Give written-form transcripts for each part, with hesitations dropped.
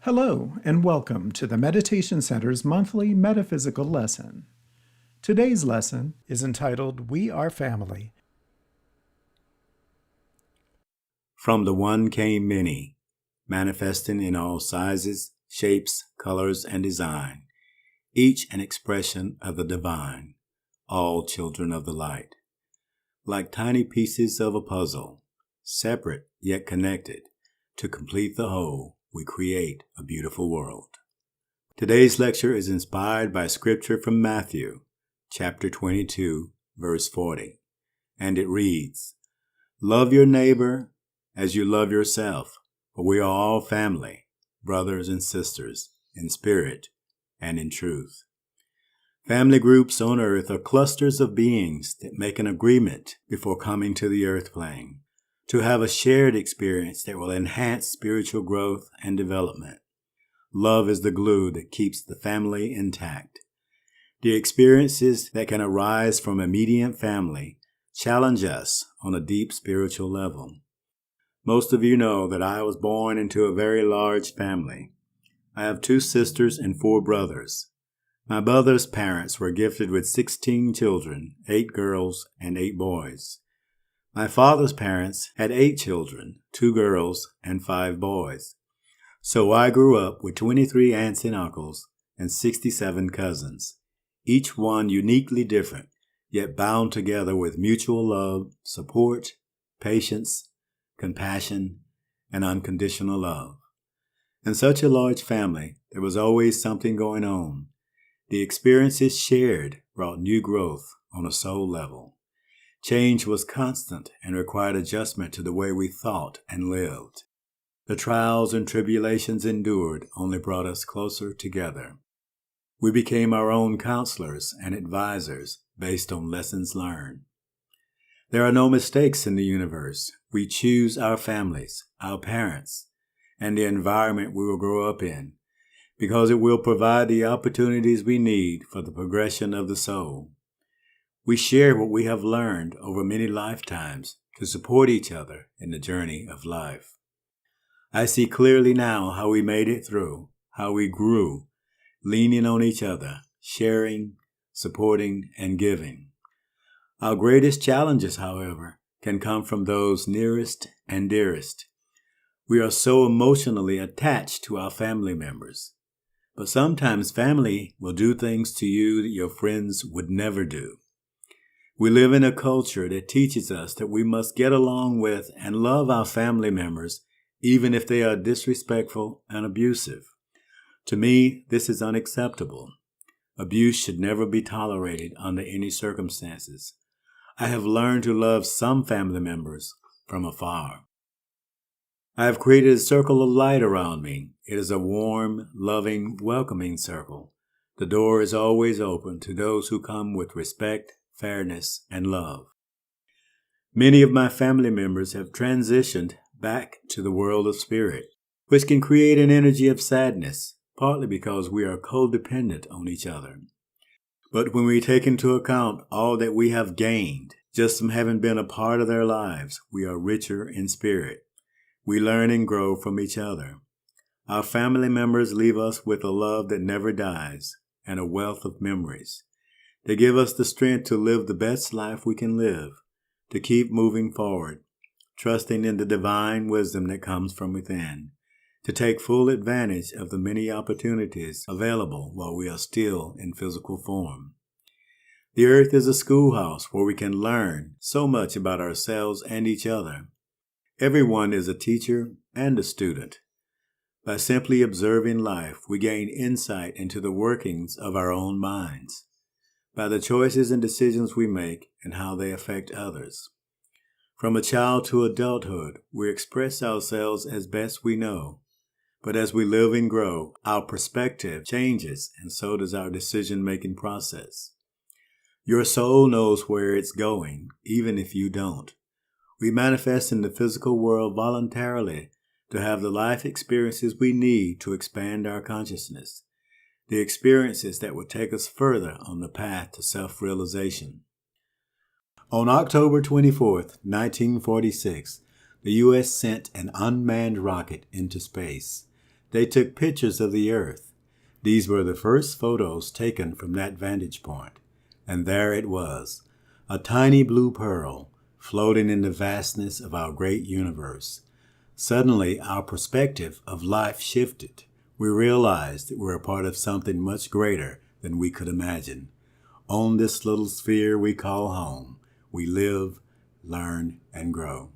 Hello, and welcome to the Meditation Center's monthly metaphysical lesson. Today's lesson is entitled, We Are Family. From the One came many, manifesting in all sizes, shapes, colors, and design, each an expression of the divine, all children of the light. Like tiny pieces of a puzzle, separate yet connected, to complete the whole, we create a beautiful world. Today's lecture is inspired by scripture from Matthew, chapter 22, verse 40, and it reads, Love your neighbor as you love yourself, for we are all family, brothers and sisters, in spirit and in truth. Family groups on earth are clusters of beings that make an agreement before coming to the earth plane, to have a shared experience that will enhance spiritual growth and development. Love is the glue that keeps the family intact. The experiences that can arise from immediate family challenge us on a deep spiritual level. Most of you know that I was born into a very large family. I have 2 sisters and 4 brothers. My mother's parents were gifted with 16 children, 8 girls and 8 boys. My father's parents had 8 children, 2 girls and 5 boys. So I grew up with 23 aunts and uncles and 67 cousins, each one uniquely different, yet bound together with mutual love, support, patience, compassion, and unconditional love. In such a large family, there was always something going on. The experiences shared brought new growth on a soul level. Change was constant and required adjustment to the way we thought and lived. The trials and tribulations endured only brought us closer together. We became our own counselors and advisors based on lessons learned. There are no mistakes in the universe. We choose our families, our parents, and the environment we will grow up in, because it will provide the opportunities we need for the progression of the soul. We share what we have learned over many lifetimes to support each other in the journey of life. I see clearly now how we made it through, how we grew, leaning on each other, sharing, supporting, and giving. Our greatest challenges, however, can come from those nearest and dearest. We are so emotionally attached to our family members. But sometimes family will do things to you that your friends would never do. We live in a culture that teaches us that we must get along with and love our family members even if they are disrespectful and abusive. To me, this is unacceptable. Abuse should never be tolerated under any circumstances. I have learned to love some family members from afar. I have created a circle of light around me. It is a warm, loving, welcoming circle. The door is always open to those who come with respect, fairness, and love. Many of my family members have transitioned back to the world of spirit, which can create an energy of sadness, partly because we are codependent on each other. But when we take into account all that we have gained just from having been a part of their lives, we are richer in spirit. We learn and grow from each other. Our family members leave us with a love that never dies and a wealth of memories. They give us the strength to live the best life we can live, to keep moving forward, trusting in the divine wisdom that comes from within, to take full advantage of the many opportunities available while we are still in physical form. The earth is a schoolhouse where we can learn so much about ourselves and each other. Everyone is a teacher and a student. By simply observing life, we gain insight into the workings of our own minds, by the choices and decisions we make and how they affect others. From a child to adulthood, we express ourselves as best we know. But as we live and grow, our perspective changes, and so does our decision-making process. Your soul knows where it's going, even if you don't. We manifest in the physical world voluntarily to have the life experiences we need to expand our consciousness, the experiences that will take us further on the path to self-realization. On October 24, 1946, the U.S. sent an unmanned rocket into space. They took pictures of the earth. These were the first photos taken from that vantage point. And there it was, a tiny blue pearl, floating in the vastness of our great universe. Suddenly, our perspective of life shifted. We realized that we're a part of something much greater than we could imagine. On this little sphere we call home, we live, learn, and grow.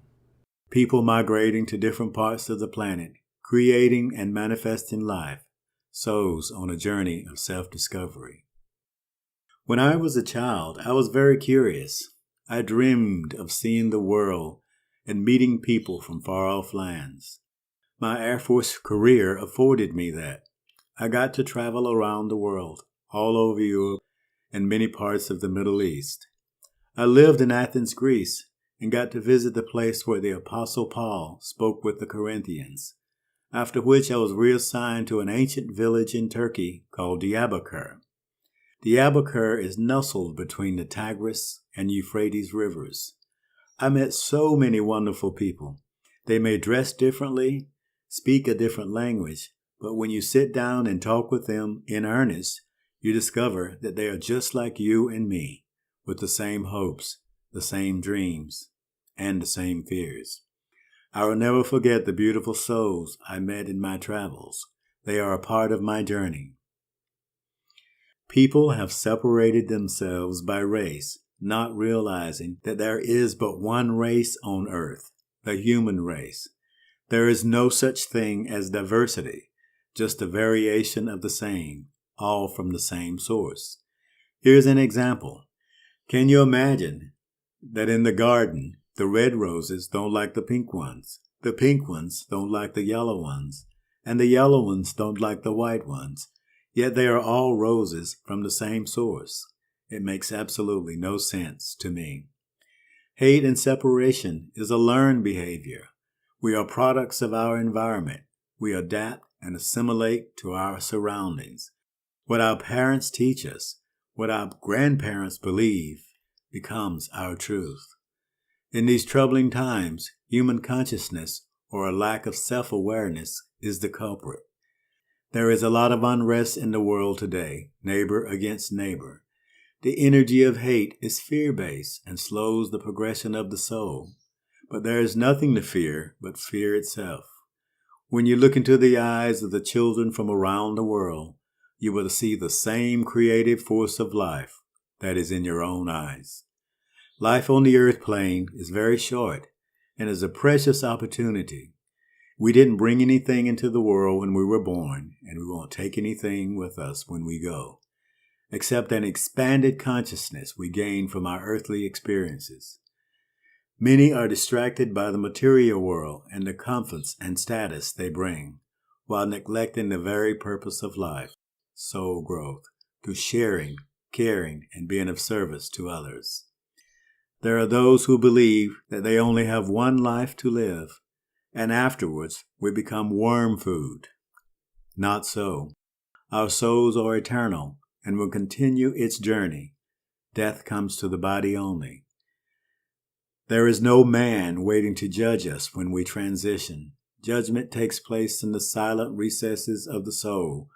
People migrating to different parts of the planet, creating and manifesting life, souls on a journey of self-discovery. When I was a child, I was very curious. I dreamed of seeing the world and meeting people from far-off lands. My Air Force career afforded me that. I got to travel around the world, all over Europe and many parts of the Middle East. I lived in Athens, Greece, and got to visit the place where the Apostle Paul spoke with the Corinthians, after which I was reassigned to an ancient village in Turkey called Diyarbakir. Diyarbakir is nestled between the Tigris and Euphrates rivers. I met so many wonderful people. They may dress differently, speak a different language, but when you sit down and talk with them in earnest, you discover that they are just like you and me, with the same hopes, the same dreams, and the same fears. I will never forget the beautiful souls I met in my travels. They are a part of my journey. People have separated themselves by race, not realizing that there is but one race on earth, the human race. There is no such thing as diversity, just a variation of the same, all from the same source. Here's an example. Can you imagine that in the garden, the red roses don't like the pink ones don't like the yellow ones, and the yellow ones don't like the white ones, yet they are all roses from the same source? It makes absolutely no sense to me. Hate and separation is a learned behavior. We are products of our environment. We adapt and assimilate to our surroundings. What our parents teach us, what our grandparents believe, becomes our truth. In these troubling times, human consciousness, or a lack of self-awareness, is the culprit. There is a lot of unrest in the world today, neighbor against neighbor. The energy of hate is fear-based and slows the progression of the soul. But there is nothing to fear but fear itself. When you look into the eyes of the children from around the world, you will see the same creative force of life that is in your own eyes. Life on the earth plane is very short and is a precious opportunity. We didn't bring anything into the world when we were born, and we won't take anything with us when we go, except an expanded consciousness we gain from our earthly experiences. Many are distracted by the material world and the comforts and status they bring, while neglecting the very purpose of life, soul growth, through sharing, caring, and being of service to others. There are those who believe that they only have one life to live, and afterwards we become worm food. Not so. Our souls are eternal and will continue its journey. Death comes to the body only. There is no man waiting to judge us when we transition. Judgment takes place in the silent recesses of the soul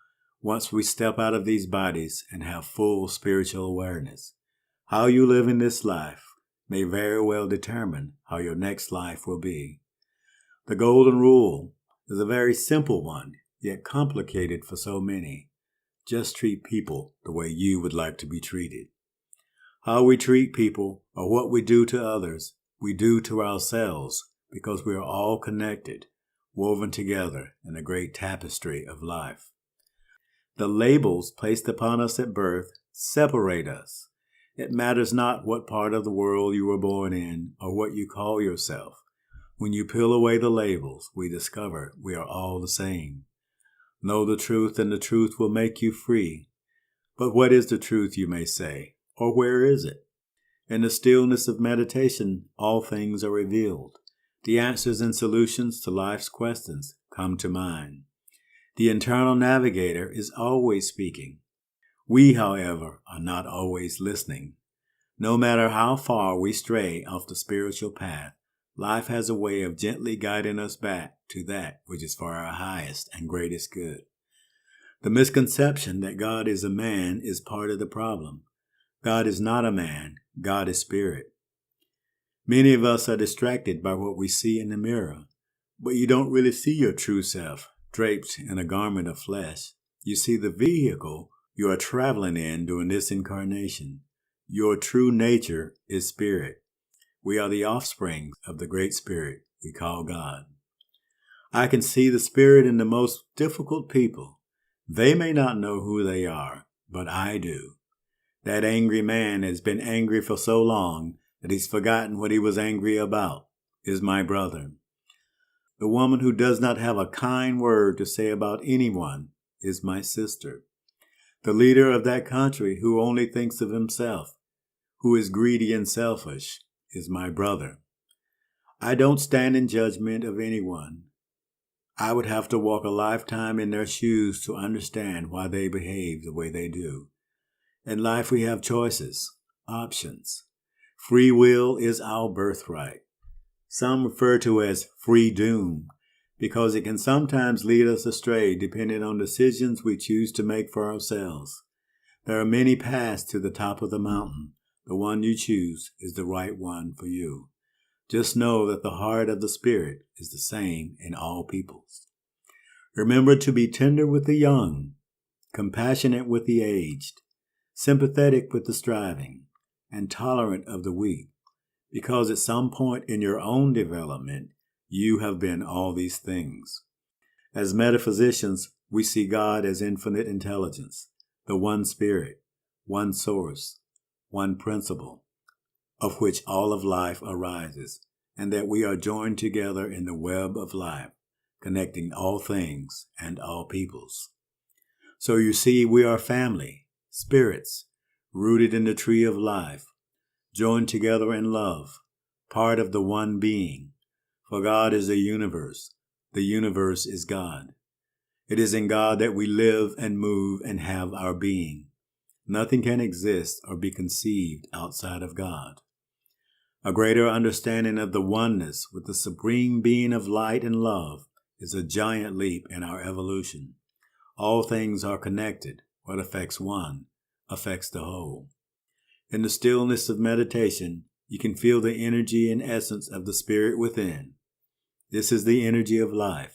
once we step out of these bodies and have full spiritual awareness. How you live in this life may very well determine how your next life will be. The golden rule is a very simple one, yet complicated for so many. Just treat people the way you would like to be treated. How we treat people or what we do to others, we do to ourselves, because we are all connected, woven together in a great tapestry of life. The labels placed upon us at birth separate us. It matters not what part of the world you were born in or what you call yourself. When you peel away the labels, we discover we are all the same. Know the truth, and the truth will make you free. But what is the truth, you may say, or where is it? In the stillness of meditation, all things are revealed. The answers and solutions to life's questions come to mind. The internal navigator is always speaking. We, however, are not always listening. No matter how far we stray off the spiritual path, life has a way of gently guiding us back to that which is for our highest and greatest good. The misconception that God is a man is part of the problem. God is not a man. God is spirit. Many of us are distracted by what we see in the mirror, but you don't really see your true self draped in a garment of flesh. You see the vehicle you are traveling in during this incarnation. Your true nature is spirit. We are the offspring of the great spirit we call God. I can see the spirit in the most difficult people. They may not know who they are, but I do. That angry man has been angry for so long that he's forgotten what he was angry about, is my brother. The woman who does not have a kind word to say about anyone is my sister. The leader of that country who only thinks of himself, who is greedy and selfish, is my brother. I don't stand in judgment of anyone. I would have to walk a lifetime in their shoes to understand why they behave the way they do. In life we have choices, options. Free will is our birthright. Some refer to it as free doom, because it can sometimes lead us astray depending on decisions we choose to make for ourselves. There are many paths to the top of the mountain. The one you choose is the right one for you. Just know that the heart of the Spirit is the same in all peoples. Remember to be tender with the young, compassionate with the aged, sympathetic with the striving, and tolerant of the weak, because at some point in your own development, you have been all these things. As metaphysicians, we see God as infinite intelligence, the one Spirit, one source, one principle, of which all of life arises, and that we are joined together in the web of life, connecting all things and all peoples. So you see, we are family, spirits, rooted in the tree of life, joined together in love, part of the one being. For God is the universe is God. It is in God that we live and move and have our being. Nothing can exist or be conceived outside of God. A greater understanding of the oneness with the supreme being of light and love is a giant leap in our evolution. All things are connected. What affects one affects the whole. In the stillness of meditation, you can feel the energy and essence of the Spirit within. This is the energy of life.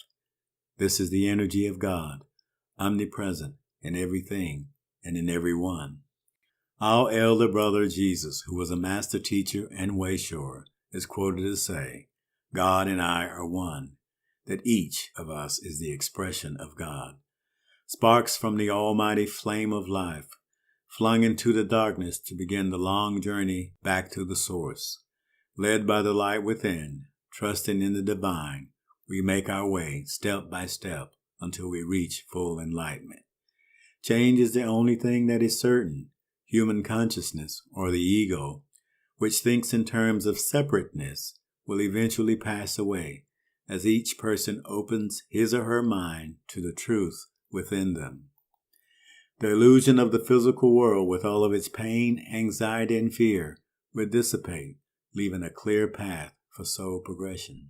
This is the energy of God, omnipresent in everything and in everyone. Our elder brother Jesus, who was a master teacher and wayshower, is quoted to say, God and I are one, that each of us is the expression of God. Sparks from the almighty flame of life, flung into the darkness to begin the long journey back to the source. Led by the light within, trusting in the divine, we make our way step by step until we reach full enlightenment. Change is the only thing that is certain. Human consciousness, or the ego, which thinks in terms of separateness, will eventually pass away as each person opens his or her mind to the truth within them. The illusion of the physical world with all of its pain, anxiety, and fear will dissipate, leaving a clear path for soul progression.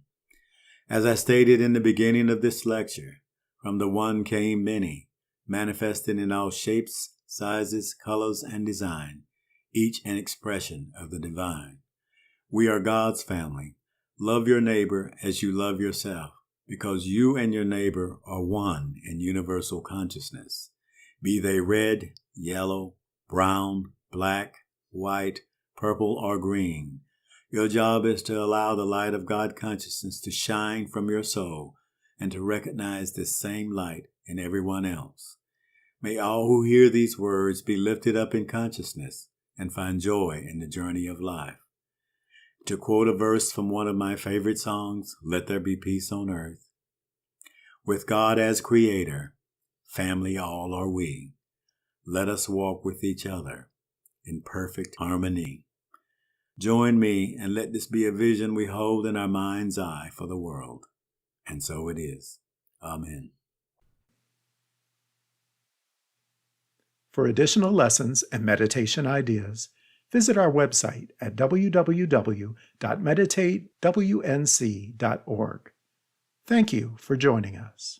As I stated in the beginning of this lecture, from the one came many, manifested in all shapes, sizes, colors, and design, each an expression of the divine. We are God's family. Love your neighbor as you love yourself, because you and your neighbor are one in universal consciousness. Be they red, yellow, brown, black, white, purple, or green. Your job is to allow the light of God consciousness to shine from your soul and to recognize this same light in everyone else. May all who hear these words be lifted up in consciousness and find joy in the journey of life. To quote a verse from one of my favorite songs, Let There Be Peace on Earth. With God as creator, family all are we. Let us walk with each other in perfect harmony. Join me and let this be a vision we hold in our mind's eye for the world. And so it is. Amen. For additional lessons and meditation ideas, visit our website at www.meditatewnc.org. Thank you for joining us.